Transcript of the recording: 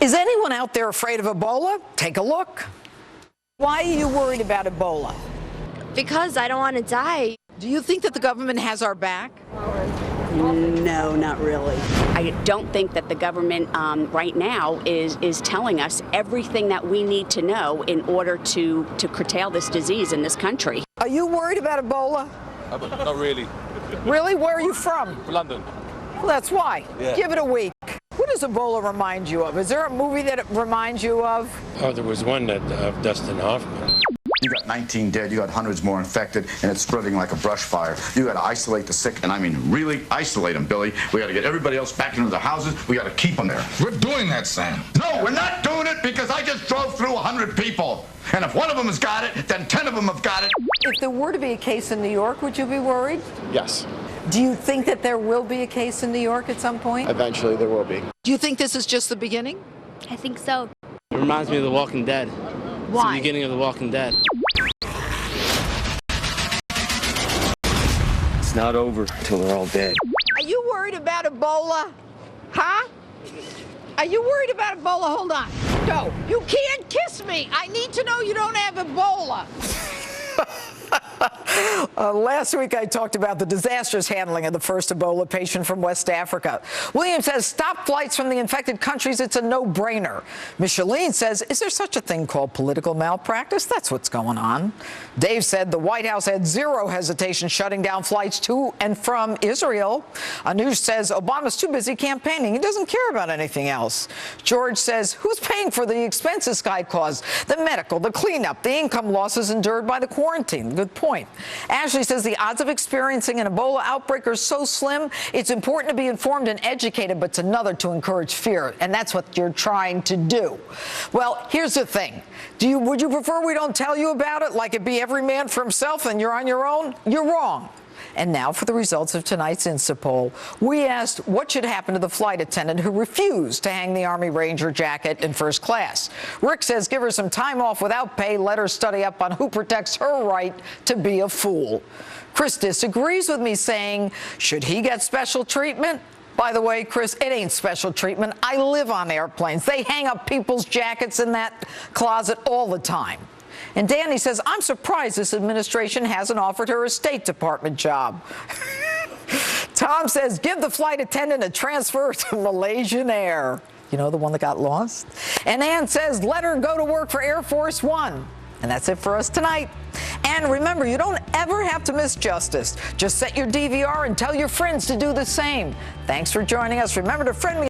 Is anyone out there afraid of Ebola? Take a look. Why are you worried about Ebola? Because I don't want to die. Do you think that the government has our back? No, not really. I don't think that the government right now is telling us everything that we need to know in order to curtail this disease in this country. Are you worried about Ebola? Not really. Really? Where are you from? London. Well, that's why. Yeah. Give it a week. What does Ebola remind you of? Is there a movie that it reminds you of? Oh, there was one that Dustin Hoffman. You got 19 dead, you got hundreds more infected, and it's spreading like a brush fire. You got to isolate the sick, and I mean really isolate them, Billy. We got to get everybody else back into their houses. We got to keep them there. We're doing that, Sam. No, we're not doing it because I just drove through 100 people. And if one of them has got it, then 10 of them have got it. If there were to be a case in New York, would you be worried? Yes. Do you think that there will be a case in New York at some point? Eventually there will be. Do you think this is just the beginning? I think so. It reminds me of The Walking Dead. Why? It's the beginning of The Walking Dead. It's not over till they're all dead. Are you worried about Ebola? Huh? Are you worried about Ebola? Hold on. No, you can't kiss me. I need to know you don't have Ebola. Last week, I talked about the disastrous handling of the first Ebola patient from West Africa. William says, stop flights from the infected countries. It's a no-brainer. Jeanine says, is there such a thing called political malpractice? That's what's going on. Dave said the White House had zero hesitation shutting down flights to and from Israel. Anush says Obama's too busy campaigning. He doesn't care about anything else. George says, who's paying for the expenses Sky caused? The medical, the cleanup, the income losses endured by the quarantine. Good point. Ashley says the odds of experiencing an Ebola outbreak are so slim, it's important to be informed and educated, but it's another to encourage fear, and that's what you're trying to do. Well, here's the thing. Would you prefer we don't tell you about it, like it be every man for himself and you're on your own? You're wrong. And now for the results of tonight's Insta poll. We asked what should happen to the flight attendant who refused to hang the Army Ranger jacket in first class. Rick says give her some time off without pay, let her study up on who protects her right to be a fool. Chris disagrees with me, saying, should he get special treatment? By the way, Chris, it ain't special treatment. I live on airplanes. They hang up people's jackets in that closet all the time. And Danny says, I'm surprised this administration hasn't offered her a State Department job. Tom says, give the flight attendant a transfer to Malaysian Air. You know, the one that got lost? And Ann says, let her go to work for Air Force One. And that's it for us tonight. And remember, you don't ever have to miss justice. Just set your DVR and tell your friends to do the same. Thanks for joining us. Remember to friend me